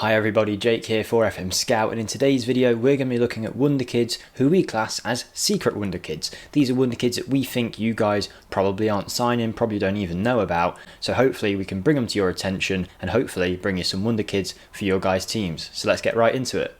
Hi everybody, Jake here for FMSCOUT, and in today's video we're going to be looking at Wonderkids who we class as secret Wonderkids. These are Wonderkids that we think you guys probably aren't signing, probably don't even know about, so hopefully we can bring them to your attention and hopefully bring you some Wonderkids for your guys' teams. So let's get right into it.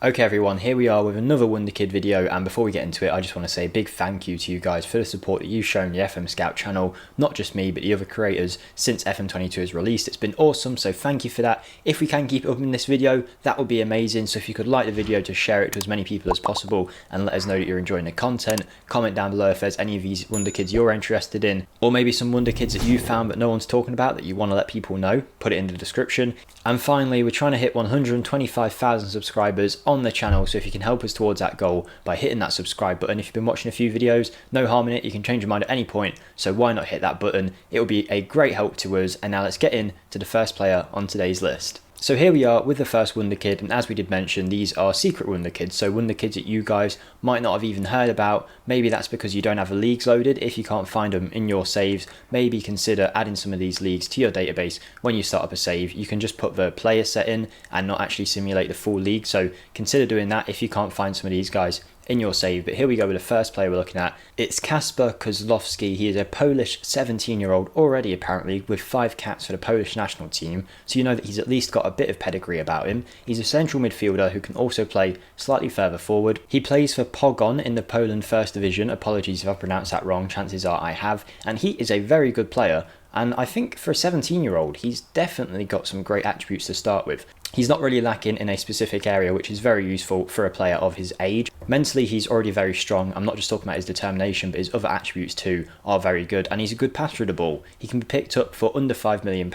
Okay everyone, here we are with another Wonderkid video, and before we get into it I just want to say a big thank you to you guys for the support that you've shown the FMSCOUT channel, not just me but the other creators since FM22 has released. It's been awesome, so thank you for that. If we can keep it up in this video, that would be amazing, so if you could like the video, to share it to as many people as possible and let us know that you're enjoying the content. Comment down below if there's any of these Wonderkids you're interested in, or maybe some Wonderkids that you found but no one's talking about that you want to let people know, put it in the description. And finally, we're trying to hit 125,000 subscribers on the channel, so if you can help us towards that goal by hitting that subscribe button. If you've been watching a few videos, no harm in it, you can change your mind at any point, so why not hit that button? It will be a great help to us. And now let's get in to the first player on today's list. So here we are with the first Wonderkid, and as we did mention, these are secret Wonderkids, so Wonderkids that you guys might not have even heard about. Maybe that's because you don't have the leagues loaded. If you can't find them in your saves, maybe consider adding some of these leagues to your database. When you start up a save, you can just put the player set in and not actually simulate the full league, so consider doing that if you can't find some of these guys in your save. But here we go with the first player we're looking at. It's Kaspar Kozlowski. He is a Polish 17-year-old already, apparently, with 5 caps for the Polish national team, so you know that he's at least got a bit of pedigree about him. He's a central midfielder who can also play slightly further forward. He plays for Pogoń in the Poland First Division. Apologies if I pronounced that wrong, chances are I have. And he is a very good player, and I think for a 17-year-old he's definitely got some great attributes to start with. He's not really lacking in a specific area, which is very useful for a player of his age. Mentally, he's already very strong. I'm not just talking about his determination, but his other attributes too are very good. And he's a good passer of the ball. He can be picked up for under £5 million.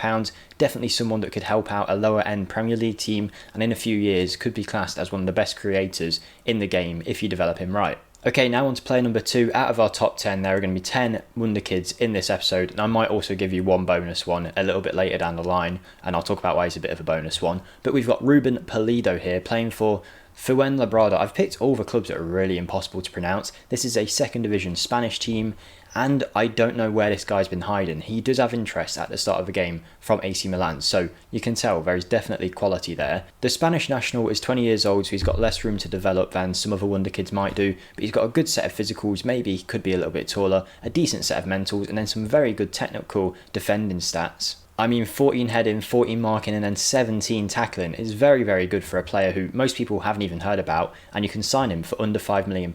Definitely someone that could help out a lower end Premier League team, and in a few years could be classed as one of the best creators in the game if you develop him right. Okay, now on to player number 2. Out of our top 10, there are going to be 10 Wonderkids in this episode, and I might also give you one bonus one a little bit later down the line, and I'll talk about why it's a bit of a bonus one. But we've got Ruben Polido here, playing for Fuenlabrada. I've picked all the clubs that are really impossible to pronounce. This is a second division Spanish team, and I don't know where this guy's been hiding. He does have interest at the start of the game from AC Milan, so you can tell there is definitely quality there. The Spanish national is 20 years old, so he's got less room to develop than some other Wonderkids might do, but he's got a good set of physicals, maybe could be a little bit taller, a decent set of mentals, and then some very good technical defending stats. I mean, 14 heading, 14 marking, and then 17 tackling is very, very good for a player who most people haven't even heard about, and you can sign him for under £5 million.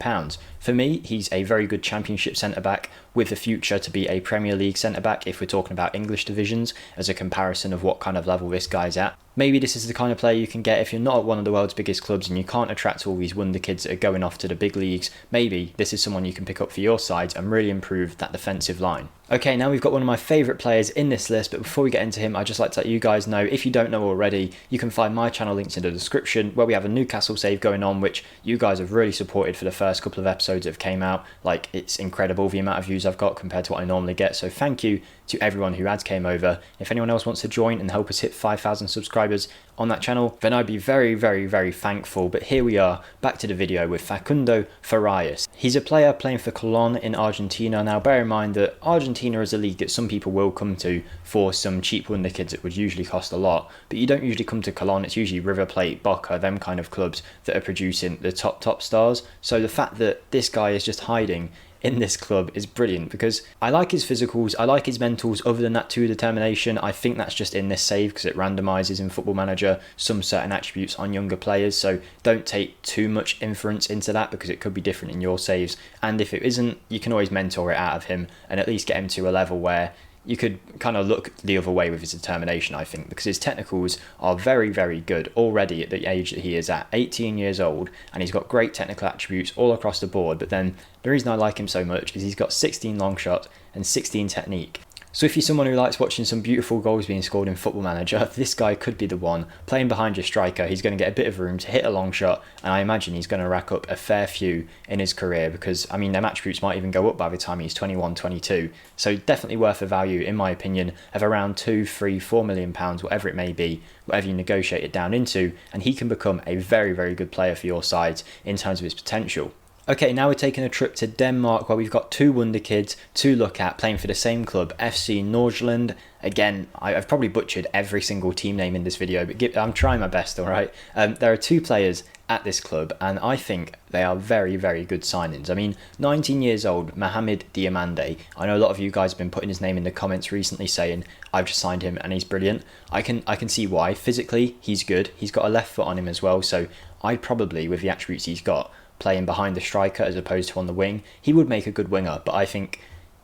For me, he's a very good Championship centre-back with the future to be a Premier League centre-back if we're talking about English divisions, as a comparison of what kind of level this guy's at. Maybe this is the kind of player you can get if you're not at one of the world's biggest clubs and you can't attract all these Wonderkids that are going off to the big leagues. Maybe this is someone you can pick up for your sides and really improve that defensive line. Okay, now we've got one of my favourite players in this list, but before we get into him, I'd just like to let you guys know, if you don't know already, you can find my channel links in the description, where we have a Newcastle save going on, which you guys have really supported for the first couple of episodes that have came out. Like, it's incredible the amount of views I've got compared to what I normally get, so thank you to everyone who has came over. If anyone else wants to join and help us hit 5,000 subscribers on that channel, then I'd be very, very, very thankful. But here we are, back to the video with Facundo Farias. He's a player playing for Colón in Argentina. Now bear in mind that Argentina is a league that some people will come to for some cheap Wonderkids that would usually cost a lot, but you don't usually come to Colón. It's usually River Plate, Boca, them kind of clubs that are producing the top stars. So the fact that this guy is just hiding in this club is brilliant, because I like his physicals, I like his mentals. Other than that, to determination, I think that's just in this save because it randomizes in Football Manager some certain attributes on younger players, so don't take too much inference into that because it could be different in your saves, and if it isn't, you can always mentor it out of him and at least get him to a level where you could kind of look the other way with his determination, I think, because his technicals are very, very good already at the age that he is at, 18 years old, and he's got great technical attributes all across the board. But then the reason I like him so much is he's got 16 long shot and 16 technique. So if you're someone who likes watching some beautiful goals being scored in Football Manager, this guy could be the one. Playing behind your striker, he's going to get a bit of room to hit a long shot, and I imagine he's going to rack up a fair few in his career, because I mean them attributes might even go up by the time he's 21, 22. So definitely worth a value, in my opinion, of around £2, £3, £4 million, whatever it may be, whatever you negotiate it down into, and he can become a very, very good player for your sides in terms of his potential. Okay, now we're taking a trip to Denmark, where we've got two Wonderkids to look at playing for the same club, FC Nordsjælland. Again, I've probably butchered every single team name in this video, but I'm trying my best, alright? There are two players at this club, and I think they are very, very good signings. I mean, 19 years old, Mohammed Diamandi. I know a lot of you guys have been putting his name in the comments recently saying, I've just signed him and he's brilliant. I can see why. Physically, he's good. He's got a left foot on him as well, so I'd probably, with the attributes he's got, playing behind the striker as opposed to on the wing. He would make a good winger, but I think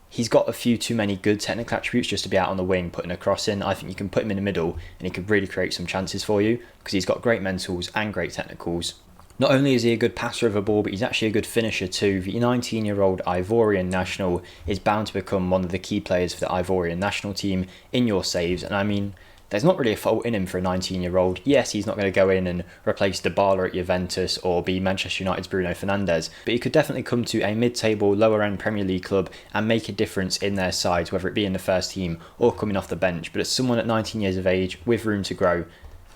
he's got a few too many good technical attributes just to be out on the wing putting a cross in. I think you can put him in the middle and he could really create some chances for you because he's got great mentals and great technicals. Not only is he a good passer of a ball, but he's actually a good finisher too. The 19-year-old Ivorian national is bound to become one of the key players for the Ivorian national team in your saves, and I mean, there's not really a fault in him for a 19-year-old. Yes, he's not going to go in and replace Dybala at Juventus or be Manchester United's Bruno Fernandes, but he could definitely come to a mid-table, lower-end Premier League club and make a difference in their sides, whether it be in the first team or coming off the bench. But as someone at 19 years of age with room to grow,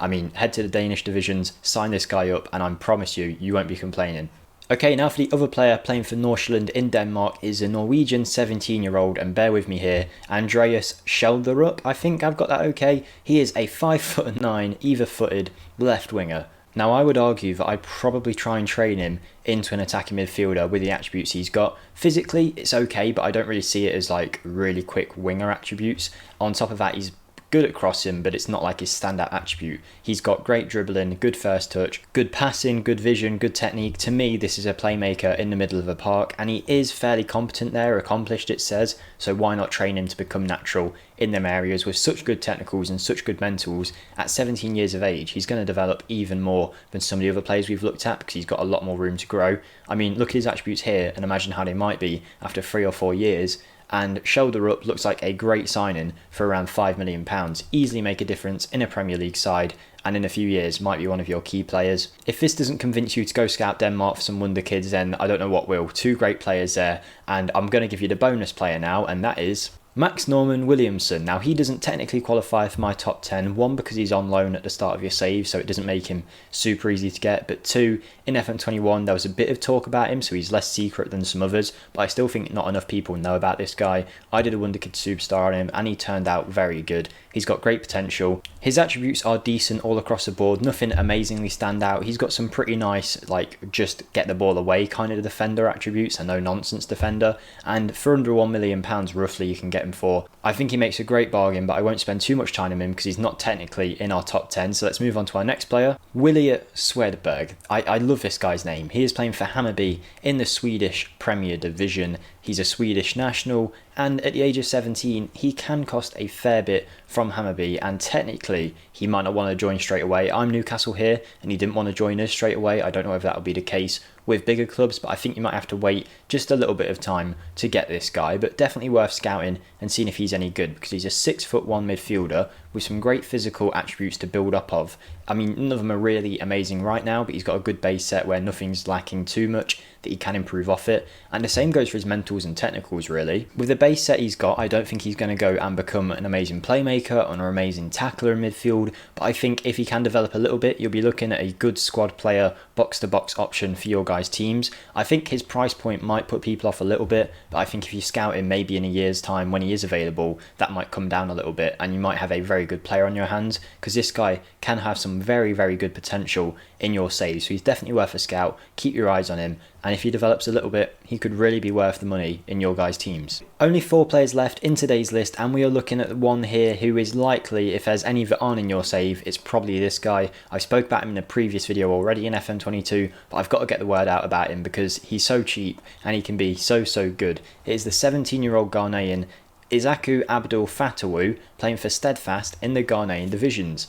I mean, head to the Danish divisions, sign this guy up, and I promise you, you won't be complaining. Okay, now for the other player playing for Nordsjælland in Denmark is a Norwegian 17-year-old, and bear with me here, Andreas Sheldor. I think I've got that okay. He is a 5'9", either-footed left winger. Now, I would argue that I'd probably try and train him into an attacking midfielder with the attributes he's got. Physically, it's okay, but I don't really see it as like really quick winger attributes. On top of that, he's good at crossing, but it's not like his standout attribute. He's got great dribbling, good first touch, good passing, good vision, good technique. To me, this is a playmaker in the middle of a park, and he is fairly competent there, accomplished it says, so why not train him to become natural in them areas with such good technicals and such good mentals. At 17 years of age, he's going to develop even more than some of the other players we've looked at because he's got a lot more room to grow. I mean, look at his attributes here and imagine how they might be after 3 or 4 years. And Sheldor looks like a great signing for around £5 million. Easily make a difference in a Premier League side, and in a few years might be one of your key players. If this doesn't convince you to go scout Denmark for some Wonderkids, then I don't know what will. Two great players there, and I'm going to give you the bonus player now, and that is Max Norman Williamson. Now, he doesn't technically qualify for my top 10, one because he's on loan at the start of your save, so it doesn't make him super easy to get, but two, in FM21 there was a bit of talk about him, so he's less secret than some others, but I still think not enough people know about this guy. I did a Wonderkid Superstar on him and he turned out very good. He's got great potential. His attributes are decent all across the board, nothing amazingly stand out. He's got some pretty nice, like, just get the ball away kind of defender attributes, a no-nonsense defender, and for under £1 million roughly you can get him for. I think he makes a great bargain, but I won't spend too much time on him because he's not technically in our top 10, so let's move on to our next player, Willi Swedenberg. I love this guy's name. He is playing for Hammarby in the Swedish Premier Division. He's a Swedish national, and at the age of 17, he can cost a fair bit from Hammarby, and technically, he might not want to join straight away. I'm Newcastle here, and he didn't want to join us straight away. I don't know if that will be the case with bigger clubs, but I think you might have to wait just a little bit of time to get this guy, but definitely worth scouting and seeing if he's any good, because he's a 6'1" midfielder with some great physical attributes to build up of. I mean, none of them are really amazing right now, but he's got a good base set where nothing's lacking too much that he can improve off it, and the same goes for his mentals and technicals really. With the base set he's got, I don't think he's going to go and become an amazing playmaker or an amazing tackler in midfield, but I think if he can develop a little bit, you'll be looking at a good squad player, box-to-box option for your guys' teams. I think his price point might put people off a little bit, but I think if you scout him maybe in a year's time when he is available, that might come down a little bit, and you might have a very good player on your hands, because this guy can have some very, very good potential in your save, so he's definitely worth a scout. Keep your eyes on him, and if he develops a little bit, he could really be worth the money in your guys' teams. Only 4 players left in today's list, and we are looking at one here who is likely, if there's any that aren't in your save, it's probably this guy. I spoke about him in a previous video already in FM22, but I've got to get the word out about him because he's so cheap and he can be so good. It is the 17-year-old Ghanaian Isaku Abdul Fattawu, playing for Steadfast in the Ghanaian divisions.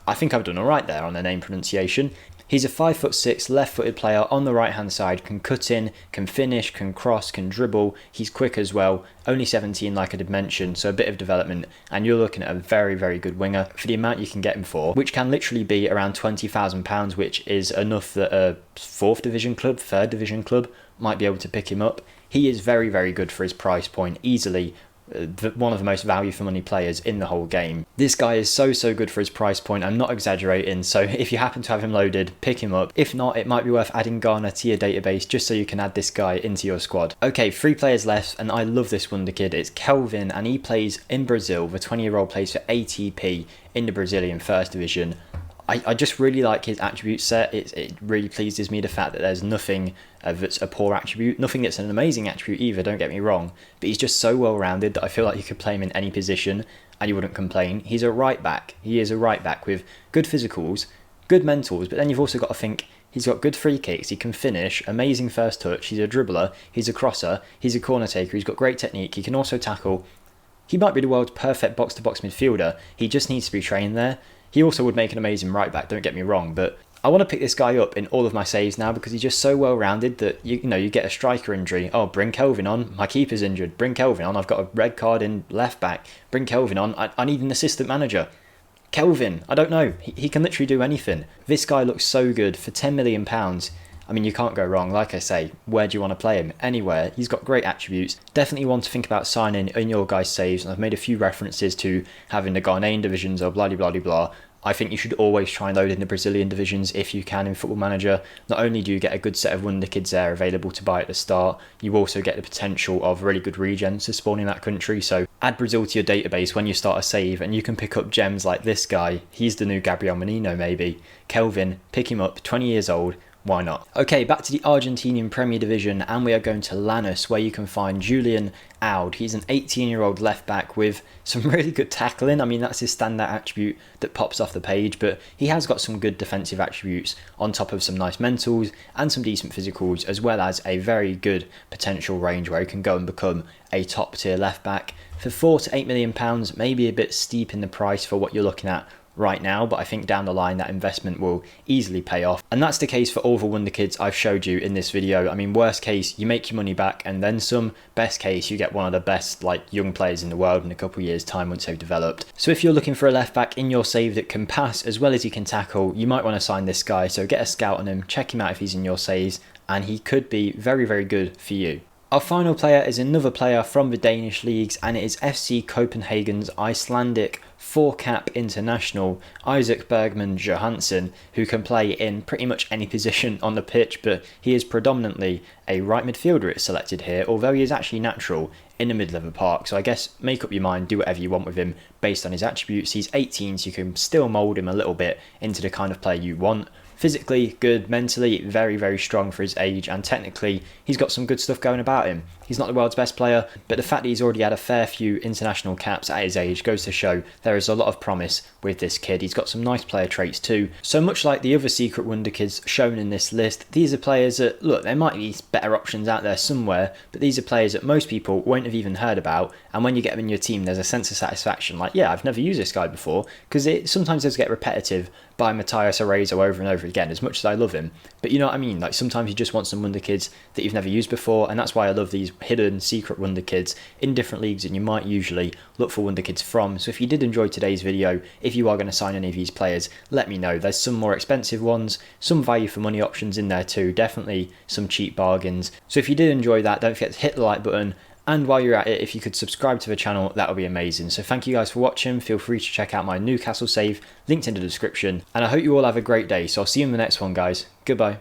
I think I've done alright there on the name pronunciation. He's a 5'6" left-footed player on the right-hand side, can cut in, can finish, can cross, can dribble. He's quick as well, only 17 like I did mention, so a bit of development, and you're looking at a very, very good winger for the amount you can get him for, which can literally be around £20,000, which is enough that a 4th division club, 3rd division club might be able to pick him up. He is very, very good for his price point, easily one of the most value for money players in the whole game. This guy is so good for his price point, I'm not exaggerating, so if you happen to have him loaded, pick him up. If not, it might be worth adding Ghana to your database just so you can add this guy into your squad. Okay, 3 players left, and I love this wonder kid. It's Kelvin, and he plays in Brazil. The 20-year-old plays for ATP in the Brazilian First Division. I just really like his attribute set. It really pleases me, the fact that there's nothing that's a poor attribute, nothing that's an amazing attribute either, don't get me wrong, but he's just so well rounded that I feel like you could play him in any position and you wouldn't complain. He's a right back. He is a right back with good physicals, good mentals, but then you've also got to think he's got good free kicks, he can finish, amazing first touch, he's a dribbler, he's a crosser, he's a corner taker, he's got great technique, he can also tackle. He might be the world's perfect box-to-box midfielder, he just needs to be trained there. He also would make an amazing right back, don't get me wrong, but I want to pick this guy up in all of my saves now because he's just so well rounded that you get a striker injury. Oh, bring Kelvin on, my keeper's injured, bring Kelvin on, I've got a red card in left back, bring Kelvin on, I need an assistant manager. Kelvin, I don't know, he can literally do anything. This guy looks so good for £10 million. I mean, you can't go wrong. Like I say, where do you want to play him? Anywhere. He's got great attributes. Definitely want to think about signing in your guys' saves. And I've made a few references to having the Ghanaian divisions or blah, blah, blah, blah. I think you should always try and load in the Brazilian divisions if you can in Football Manager. Not only do you get a good set of wonder kids there available to buy at the start, you also get the potential of really good regens to spawn in that country. So add Brazil to your database when you start a save and you can pick up gems like this guy. He's the new Gabriel Menino maybe. Kelvin, pick him up, 20 years old. Why not? Okay, back to the Argentinian Premier Division, and we are going to Lanús, where you can find Julian. He's an 18-year-old left back with some really good tackling. I mean, that's his standout attribute that pops off the page, but he has got some good defensive attributes on top of some nice mentals and some decent physicals, as well as a very good potential range where he can go and become a top tier left back. For £4 to £8 million, maybe a bit steep in the price for what you're looking at right now, but I think down the line that investment will easily pay off, and that's the case for all the wonder kids I've showed you in this video. I mean, worst case, you make your money back and then some. Best case, you get one of the best young players in the world in a couple of years time once they've developed. So if you're looking for a left back in your save that can pass as well as he can tackle, you might want to sign this guy. So get a scout on him, check him out if he's in your saves, and he could be very good for you. Our final player is another player from the Danish leagues, and it is FC Copenhagen's Icelandic 4-cap international Isaac Bergman Johansson, who can play in pretty much any position on the pitch, but he is predominantly a right midfielder. It's selected here, although he is actually natural in the middle of the park. So I guess make up your mind, do whatever you want with him based on his attributes. He's 18, so you can still mould him a little bit into the kind of player you want. Physically good, mentally very strong for his age, and technically he's got some good stuff going about him. He's not the world's best player, but the fact that he's already had a fair few international caps at his age goes to show there is a lot of promise with this kid. He's got some nice player traits too. So much like the other secret wonder kids shown in this list, these are players that, look, there might be better options out there somewhere, but these are players that most people won't have even heard about, and when you get them in your team there's a sense of satisfaction, like, yeah, I've never used this guy before, because it sometimes does get repetitive by Matthias Arezzo over and over again, as much as I love him. But you know what I mean, like sometimes you just want some wonder kids that you've never used before, and that's why I love these hidden secret wonder kids in different leagues and you might usually look for wonder kids from. So if you did enjoy today's video, if you are going to sign any of these players, let me know. There's some more expensive ones, some value for money options in there too, definitely some cheap bargains. So if you did enjoy that, don't forget to hit the like button, and while you're at it, if you could subscribe to the channel, that would be amazing. So thank you guys for watching. Feel free to check out my Newcastle save, linked in the description, and I hope you all have a great day. So I'll see you in the next one, guys. Goodbye.